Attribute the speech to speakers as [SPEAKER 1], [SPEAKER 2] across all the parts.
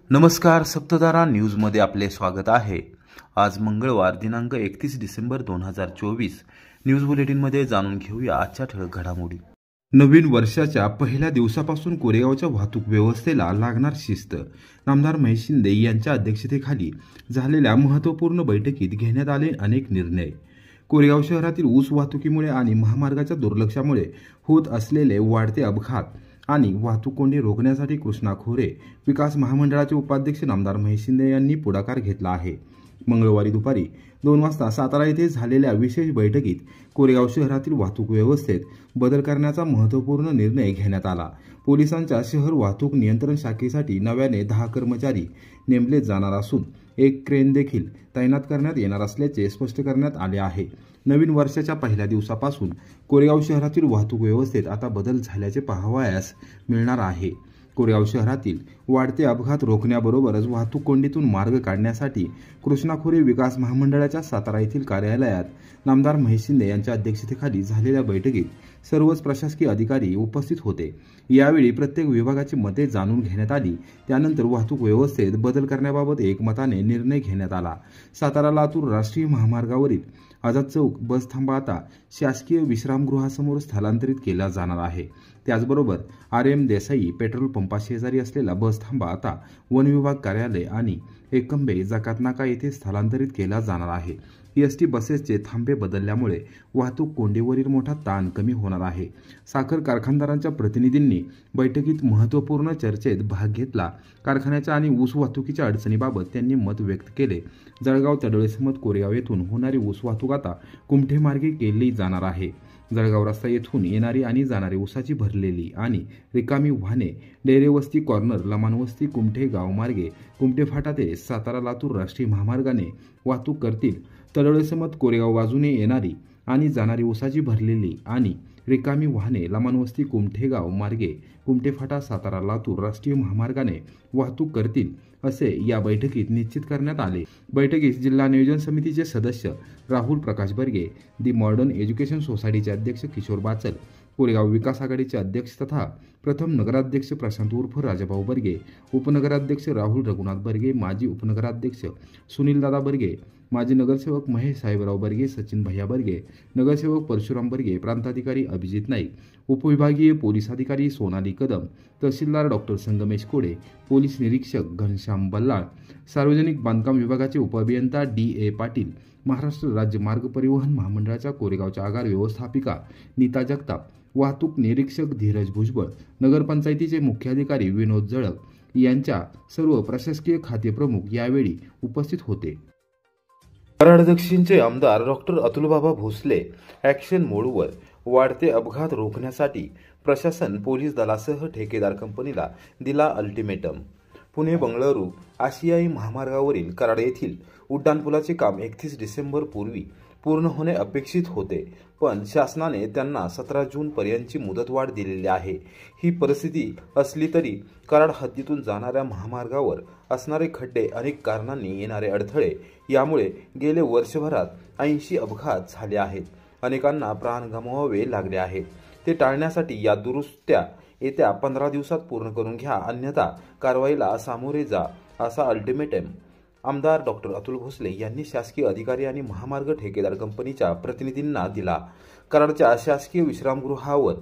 [SPEAKER 1] नमस्कार, सप्तधारा न्यूजमध्ये आपले स्वागत आहे। आज मंगळवार दिनांक 31 डिसेंबर 2024 न्यूज बुलेटिनमध्ये जाणून घेऊया आजच्या ठळक घडामोडी। नवीन वर्षाच्या पहिल्या दिवसापासून कोरेगावच्या वाहतूक व्यवस्थेला लागणार शिस्त। नामदार महेश शिंदे यांच्या अध्यक्षतेखाली झालेल्या महत्त्वपूर्ण बैठकीत घेण्यात आले अनेक निर्णय। कोरेगाव शहरातील ऊस वाहतुकीमुळे आणि महामार्गाच्या दुर्लक्षामुळे होत असलेले वाढते अपघात आणि वाहतूक कोंडी रोखण्यासाठी कृष्णा खोरे विकास महामंडळाचे उपाध्यक्ष नामदार महेश शिंदे यांनी पुढाकार घेतला आहे। मंगळवारी दुपारी 2 वाजता सातारा येथे झालेल्या विशेष बैठकीत कोरेगाव शहरातील वाहतूक व्यवस्थेत बदल करण्याचा महत्त्वपूर्ण निर्णय घेण्यात आला। पोलिसांच्या शहर वाहतूक नियंत्रण शाखेसाठी नव्याने 10 कर्मचारी नेमले जाणार असून एक क्रेन देखील तैनात करण्यात येणार असल्याचे स्पष्ट करण्यात आले आहे। नवीन वर्षाच्या पहिल्या दिवसापासून कोरेगाव शहरातील वाहतूक व्यवस्थेत आता बदल झाल्याचे पाहावयास मिळणार आहे। कोरेगाव शहरातील वाढते अपघात रोखण्याबरोबरच वाहतूक कोंडीतून मार्ग काढण्यासाठी कृष्णा खोरे विकास महामंडळाच्या सातारा येथील कार्यालयात नामदार महेश शिंदे यांच्या अध्यक्षतेखाली झालेल्या बैठकीत सर्वच प्रशासकीय अधिकारी उपस्थित होते। यावेळी प्रत्येक विभागाची मते जाणून घेण्यात आली। त्यानंतर वाहतूक व्यवस्थेत बदल करण्याबाबत एकमताने निर्णय घेण्यात आला। सातारा लातूर राष्ट्रीय महामार्गावरील आझाद चौक बस थांबा आता शासकीय विश्रामगृहासमोर स्थलांतरित केला जाणार आहे। त्याचबरोबर RM देसाई पेट्रोल पंपाशेजारी असलेला बस थांबा आता वन विभाग कार्यालय आणि एकंबे जकात नाका येथे स्थलांतरित केला जाणार आहे। ST बसेसचे थांबे बदलल्यामुळे वाहतूक कोंडीवरील मोठा ताण कमी होणार आहे। साखर कारखानदारांच्या प्रतिनिधींनी बैठकीत महत्त्वपूर्ण चर्चेत भाग घेतला। कारखान्याच्या आणि ऊस वाहतुकीच्या अडचणीबाबत त्यांनी मत व्यक्त केले। जळगाव तडोळेसमत कोरेगाव येथून होणारी ऊस वाहतूक आता कुमठेमार्गे केली जाणार आहे। जळगाव रस्ता येथून येणारी आणि जाणारी ऊसाची भरलेली आणि रिकामी वाहने डेरेवस्ती कॉर्नर लमानवस्ती कुमठे गाव मार्गे कुमठे फाटा ते सातारा लातूर राष्ट्रीय महामार्गाने वाहतूक करतील। तडोळेसमत कोरेगाव बाजूने येणारी आणि जाणारी ऊसाची भरलेली आणि रिकामी वाहने लमानवस्ती कुमठेगाव मार्गे कुमठे फाटा सातारा लातूर राष्ट्रीय महामार्गाने वाहतूक करतील असे या बैठकीत निश्चित करण्यात आले। बैठकीत जिल्हा नियोजन समितीचे सदस्य राहुल प्रकाश बर्गे, दी मॉडर्न एज्युकेशन सोसायटीचे अध्यक्ष किशोर बाचल, कोरेगाव विकास आघाडीचे अध्यक्ष तथा प्रथम नगराध्यक्ष प्रशांत उर्फ राजाभाऊ बर्गे, उपनगराध्यक्ष राहुल रघुनाथ बर्गे, माजी उपनगराध्यक्ष सुनील दादा बर्गे, माजी नगरसेवक महेश साहेबराव बर्गे, सचिन भैया बर्गे, नगरसेवक परशुराम बर्गे, प्रांताधिकारी अभिजित नाईक, उपविभागीय पोलीस अधिकारी सोनाली कदम, तहसीलदार डॉक्टर संगमेश कोडे, पोलीस निरीक्षक घनश्याम बल्लाळ, सार्वजनिक बांधकाम विभागाचे उपअभियंता DA पाटील, महाराष्ट्र राज्य मार्ग परिवहन महामंडळाच्या कोरेगावच्या आगार व्यवस्थापिका नीता जगताप, वाहतूक निरीक्षक धीरज भुजबळ, नगरपंचायतीचे मुख्याधिकारी विनोद जळक यांच्या सर्व प्रशासकीय खाते प्रमुख यावेळी उपस्थित होते। कराड दक्षिणचे आमदार डॉक्टर अतुलबाबा भोसले ॲक्शन मोडवर वाढते अपघात रोखण्यासाठी प्रशासन पोलीस दलासह ठेकेदार कंपनीला दिला अल्टिमेटम। पुणे बंगळुरू आशियाई महामार्गावरील कराड येथील उड्डाणपुलाचे काम 31 डिसेंबर पूर्वी पूर्ण होणे अपेक्षित होते, पण शासनाने त्यांना 17 जून पर्यंतची मुदतवाढ दिलेली आहे। ही परिस्थिती असली तरी कराड हद्दीतून जाणाऱ्या महामार्गावर असणारे खड्डे, अनेक कारणांनी येणारे अडथळे यामुळे गेले वर्षभरात 80 अपघात झाले आहेत। अनेकांना प्राण गमवावे लागले आहेत। ते टाळण्यासाठी या दुरुस्त्या येत्या 15 दिवसात पूर्ण करून घ्या, अन्यथा कारवाईला सामोरे जा, असा अल्टिमेटम आमदार डॉक्टर अतुल भोसले यांनी शासकीय अधिकारी आणि महामार्ग ठेकेदार कंपनीच्या प्रतिनिधींना दिला। कराडच्या शासकीय विश्रामगृहावर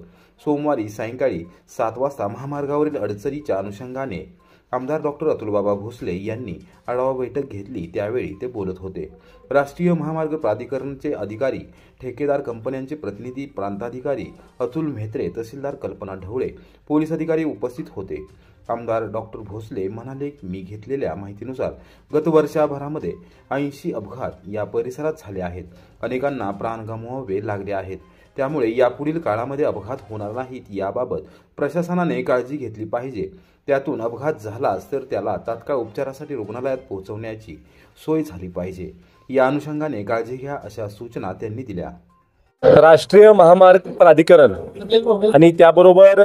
[SPEAKER 1] सोमवारी सायंकाळी 7 वाजता महामार्गावरील अडचणीच्या अनुषंगाने आमदार डॉक्टर अतुलबाबा भोसले यांनी आढावा बैठक घेतली। त्यावेळी ते बोलत होते। राष्ट्रीय महामार्ग प्राधिकरणचे अधिकारी, ठेकेदार कंपन्यांचे प्रतिनिधी, प्रांताधिकारी अतुल म्हेत्रे, तहसीलदार कल्पना ढवळे, पोलीस अधिकारी उपस्थित होते। आमदार डॉक्टर भोसले म्हणाले, मी घेतलेल्या माहितीनुसार गत वर्षभरामध्ये 80 अपघात या परिसरात झाले आहेत। अनेकांना प्राण गमवावे लागले आहेत। त्यामुळे यापुढील काळामध्ये अपघात होणार नाहीत याबाबत प्रशासनाने काळजी घेतली पाहिजे। त्यातून अपघात झालाच तर त्याला तात्काळ उपचारासाठी रुग्णालयात पोहोचवण्याची सोय झाली पाहिजे। या अनुषंगाने काळजी घ्या, अशा सूचना त्यांनी दिल्या।
[SPEAKER 2] राष्ट्रीय महामार्ग प्राधिकरण आणि त्याबरोबर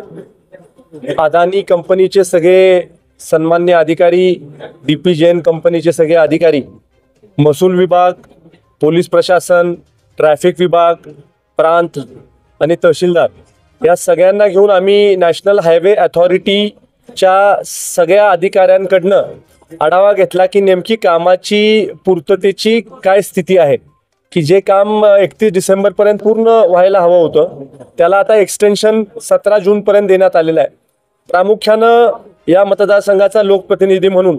[SPEAKER 2] अदानी कंपनीचे सगळे सन्मान्य अधिकारी, DP जैन कंपनीचे सगळे अधिकारी, महसूल विभाग, पोलीस प्रशासन, ट्रॅफिक विभाग, प्रांत आणि तहसीलदार या सगळ्यांना घेऊन आम्ही नॅशनल हायवे अथॉरिटी च्या सगळ्या अधिकाऱ्यांकडनं आढावा घेतला की नेमकी कामाची पूर्ततेची काय स्थिती आहे, की जे काम 31 डिसेंबरपर्यंत पूर्ण व्हायला हवं होतं त्याला आता एक्सटेन्शन 17 जूनपर्यंत देण्यात आलेलं आहे. प्रामुख्यानं या मतदारसंघाचा लोकप्रतिनिधी म्हणून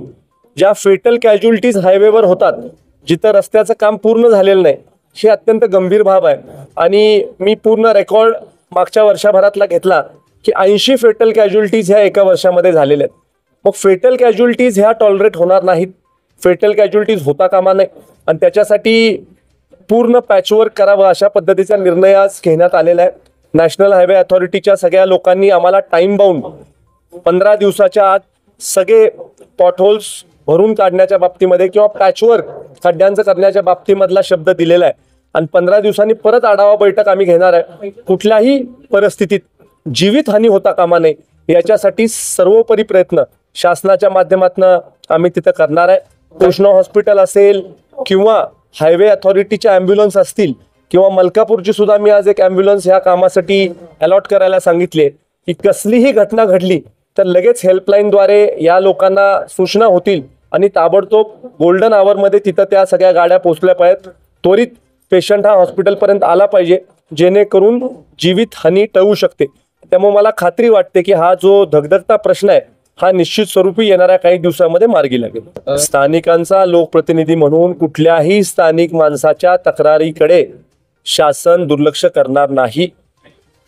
[SPEAKER 2] ज्या फेटल कॅज्युअलिटीज हायवेवर होतात, जिथं रस्त्याचं काम पूर्ण झालेलं नाही, ही अत्यंत गंभीर बाब आहे. आणि मी पूर्ण रेकॉर्ड मागच्या वर्षभरातला घेतला की 80 फेटल कॅज्युअलिटीज ह्या एका वर्षामध्ये झालेल्या आहेत. मग फेटल कॅज्युअलिटीज ह्या टॉलरेट होणार नाहीत, फेटल कॅज्युअलिटीज होता कामा नये आणि त्याच्यासाठी पूर्ण पॅचवर्क करावं अशा पद्धतीचा निर्णय आज घेण्यात आलेला आहे. नॅशनल हायवे अथॉरिटीच्या सगळ्या लोकांनी आम्हाला टाइम बाउंड 15 दिवसाच्या आत सगळे पॉटहोल्स भरून काढण्याच्या बाबतीमध्ये किंवा पॅचवर्क खड्ड्यांचं करण्याच्या बाबतीमधला शब्द दिलेला आहे आणि 15 दिवसांनी परत आढावा बैठक आम्ही घेणार आहे. कुठल्याही परिस्थितीत जीवितहानी होता कामा नये याच्यासाठी सर्वोपरी प्रयत्न शासनाच्या माध्यमातून आम्ही तिथं करणार आहे. कृष्णा हॉस्पिटल असेल किंवा हायवे अथॉरिटीच्या ॲम्ब्युलन्स असतील किंवा मलकापूरची सुद्धा मी आज एक ॲम्ब्युलन्स ह्या कामासाठी अलॉट करायला सांगितले की कसलीही घटना घडली तर लगेच हेल्पलाईनद्वारे या लोकांना सूचना होतील आणि ताबडतोब गोल्डन आवरमध्ये तिथं त्या सगळ्या गाड्या पोहोचल्या पाहिजेत. त्वरित पेशंट हा हॉस्पिटलपर्यंत आला पाहिजे जेणेकरून जीवितहानी टळू शकते. त्यामुळे मला खात्री वाटते की हा जो धगधगता प्रश्न आहे हा निश्चित स्वरूपी येणाऱ्या काही दिवसांमध्ये मार्गी लागेल. स्थानिकांचा लोकप्रतिनिधी म्हणून कुठल्याही स्थानिक माणसाच्या तक्रारीकडे शासन दुर्लक्ष करणार नाही.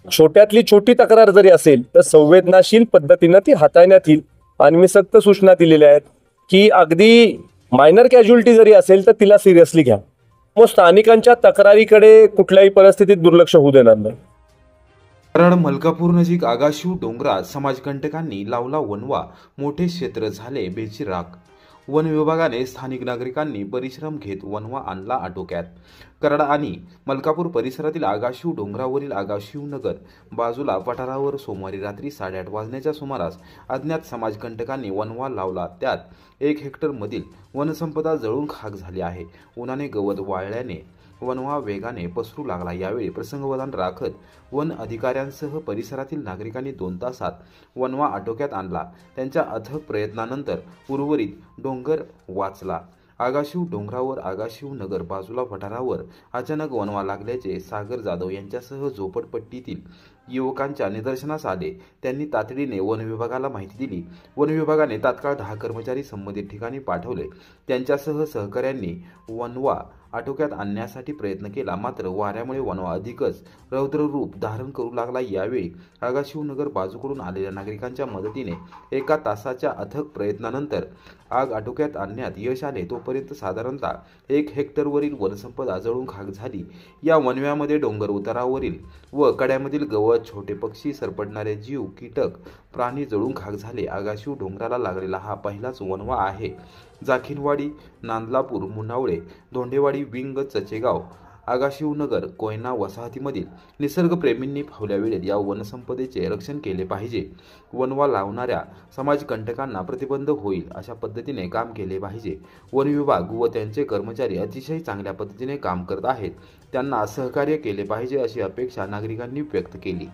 [SPEAKER 2] छोट्यातली छोटी तक्रार जरी असेल तर संवेदनाशील पद्धतीनं ती हाताळण्यात येईल आणि मी सक्त सूचना दिलेल्या आहेत की अगदी मायनर कॅज्युअलिटी जरी असेल तर तिला सिरियसली घ्या. मग स्थानिकांच्या तक्रारीकडे कुठल्याही परिस्थितीत दुर्लक्ष होऊ देणार नाही.
[SPEAKER 1] कराड मलकापूर नजीक आगाशिव डोंगरात समाजकंटकांनी लावला वणवा, मोठे क्षेत्र झाले बेचिराख. वन विभागाने स्थानिक नागरिकांनी परिश्रम घेत वणवा आणला आटोक्यात. कराड आणि मलकापूर परिसरातील आगाशिव डोंगरावरील आगाशिव नगर बाजूला पठारावर सोमवारी रात्री 8:30 वाजण्याच्या सुमारास अज्ञात समाजकंटकांनी वणवा लावला. त्यात 1 हेक्टर मधील वनसंपदा जळून खाक झाली आहे. उन्हाने गवत वाळल्याने वणवा वेगाने पसरू लागला. यावेळी प्रसंगवधान राखत वन अधिकाऱ्यांसह परिसरातील नागरिकांनी 2 तासात वणवा आटोक्यात आणला. त्यांच्या अथक प्रयत्नानंतर उर्वरित डोंगर वाचला. आगाशिव डोंगरावर आगाशिव नगर बाजूला पठारावर अचानक वणवा लागल्याचे सागर जाधव यांच्यासह झोपडपट्टीतील युवकांच्या निदर्शनास आले. त्यांनी तातडीने वन विभागाला माहिती दिली. वन विभागाने तात्काळ 10 कर्मचारी संबंधित ठिकाणी पाठवले. त्यांच्यासह सहकाऱ्यांनी वणवा आटोक्यात आणण्यासाठी प्रयत्न केला, मात्र वाऱ्यामुळे वणवा अधिकच रौद्र रूप धारण करू लागला. यावेळी आगाशिवनगर बाजूकडून आलेल्या नागरिकांच्या मदतीने 1 तासाच्या अथक प्रयत्नानंतर आग आटोक्यात आणण्यात यश आले. तोपर्यंत साधारणतः 1 हेक्टरवरील वनसंपदा जळून खाक झाली. या वणव्यामध्ये डोंगर उतारावरील व कड्यामधील गवत, छोटे पक्षी, सरपटणारे जीव, कीटक, प्राणी जळून खाक झाले. आगाशिव डोंगराला लागलेला हा पहिलाच वणवा आहे. जाखीरवाडी, नांदलापूर, मुनावळे, धोंडेवाडी, विंग, चचेगाव, आगाशिवनगर, कोयना वसाहतीमधील निसर्गप्रेमींनी फावल्या वेळेत या वनसंपदेचे रक्षण केले पाहिजे. वणवा लावणाऱ्या समाजकंटकांना प्रतिबंध होईल अशा पद्धतीने काम केले पाहिजे. वन विभाग व त्यांचे कर्मचारी अतिशय चांगल्या पद्धतीने काम करत आहेत. त्यांना सहकार्य केले पाहिजे अशी अपेक्षा नागरिकांनी व्यक्त केली.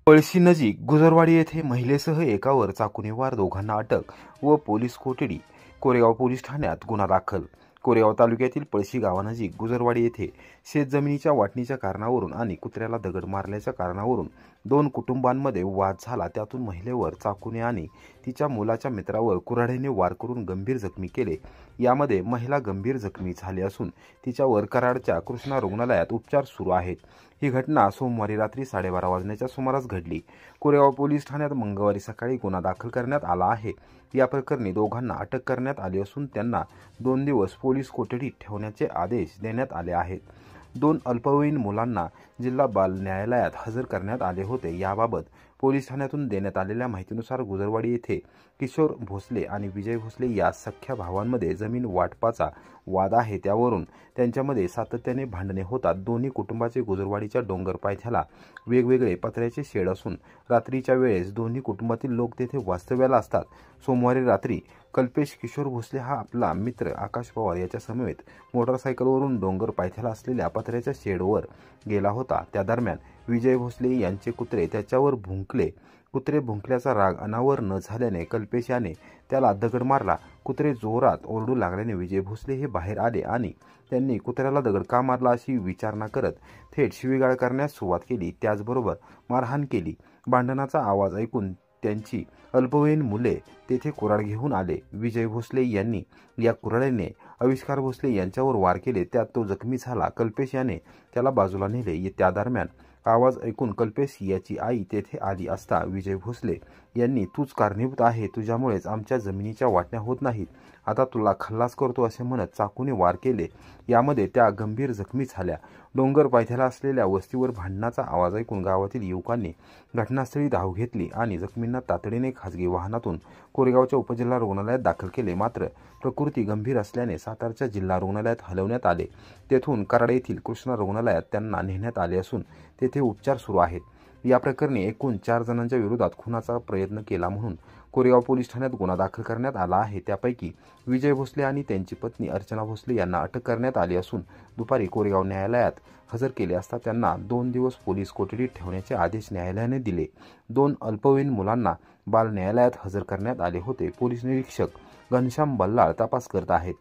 [SPEAKER 1] पळशी नजीक गुजरवाडी येथे महिलेसह एकावर चाकूने वार, दोघांना अटक व पोलीस कोठडी. कोरेगाव पोलीस ठाण्यात गुन्हा दाखल. कोरेगाव तालुक्यातील पळशी गावानजीक गुजरवाडी येथे शेतजमिनीच्या वाटणीच्या कारणावरून आणि कुत्र्याला दगड मारल्याच्या कारणावरून 2 कुटुंबांमध्ये वाद झाला. त्यातून महिलेवर चाकूने आणि तिच्या मुलाच्या मित्रावर कुऱ्हाडीने वार करून गंभीर जखमी केले. यामध्ये महिला गंभीर जखमी झाली असून तिच्यावर कराडच्या कृष्णा रुग्णालयात उपचार सुरू आहेत. ही घटना सोमवारी रात्री 12:30 वाजण्याच्या सुमारास घडली. कोरेगाव पोलीस ठाण्यात मंगळवारी सकाळी गुन्हा दाखल करण्यात आला आहे. या प्रकरणी दोघांना अटक करण्यात आली असून त्यांना 2 दिवस पोलीस कोठडीत ठेवण्याचे आदेश देण्यात आले आहेत. 2 अल्पवयीन मुलांना जिल्हा बाल न्यायालयात हजर करण्यात आले होते. याबाबत पोलीस ठाण्यातून देण्यात आलेल्या माहितीनुसार गुजरवाडी येथे किशोर भोसले आणि विजय भोसले या सख्ख्या भावांमध्ये जमीन वाटपाचा वाद आहे. त्यावरून त्यांच्यामध्ये सातत्याने भांडणे होतात. दोन्ही कुटुंबाचे गुजरवाडीच्या डोंगर पायथ्याला वेगवेगळे पत्र्याचे शेड असून रात्रीच्या वेळेस दोन्ही कुटुंबातील लोक तेथे वास्तव्याला असतात. सोमवारी रात्री कल्पेश किशोर भोसले हा आपला मित्र आकाश पवार याच्या समवेत मोटरसायकलवरून डोंगर पायथ्याला असलेल्या पत्र्याच्या शेडवर गेला होता. त्या दरम्यान विजय भोसले यांचे कुत्रे त्याच्यावर भुंकले. कुत्रे भुंकल्याचा राग अनावर न झाल्याने कल्पेश याने त्याला दगड मारला. कुत्रे जोरात ओरडू लागल्याने विजय भोसले हे बाहेर आले आणि त्यांनी कुत्र्याला दगड का मारला अशी विचारणा करत थेट शिवीगाळ करण्यास सुरुवात केली. त्याचबरोबर मारहाण केली. भांडणाचा आवाज ऐकून त्यांची अल्पवयीन मुले तेथे कुऱ्हाड घेऊन आले. विजय भोसले यांनी या कुऱ्हाडीने आविष्कार भोसले यांच्यावर वार केले. त्यात तो जखमी झाला. कल्पेश याने त्याला बाजूला नेले. त्या दरम्यान आवाज ऐकून कल्पेश याची आई तेथे आली असता विजय भोसले यांनी तूच कारणीभूत आहे, तुझ्यामुळेच आमच्या जमिनीच्या वाटण्या होत नाहीत, आता तुला खल्लास करतो असे म्हणत चाकूने वार केले. यामध्ये त्या गंभीर जखमी झाल्या. डोंगर पायथ्याला असलेल्या वस्तीवर भांडणाचा आवाज ऐकून गावातील युवकांनी घटनास्थळी धाव घेतली आणि जखमींना तातडीने खासगी वाहनातून कोरेगावच्या उपजिल्हा रुग्णालयात दाखल केले. मात्र प्रकृती गंभीर असल्याने सातारच्या जिल्हा रुग्णालयात हलवण्यात आले. तेथून कराड येथील कृष्णा रुग्णालयात त्यांना नेण्यात आले असून तेथे उपचार सुरू आहेत. या प्रकरणी एकूण 4 जणांच्या विरोधात खुनाचा प्रयत्न केला म्हणून कोरेगाव पोलीस ठाण्यात गुन्हा दाखल करण्यात आला आहे. त्यापैकी विजय भोसले आणि त्यांची पत्नी अर्चना भोसले यांना अटक करण्यात आली असून दुपारी कोरेगाव न्यायालयात हजर केले असता त्यांना 2 दिवस पोलीस कोठडीत ठेवण्याचे आदेश न्यायालयाने दिले. 2 अल्पवयीन मुलांना बाल न्यायालयात हजर करण्यात आले होते. पोलीस निरीक्षक घनश्याम बल्लाळ तपास करत आहेत.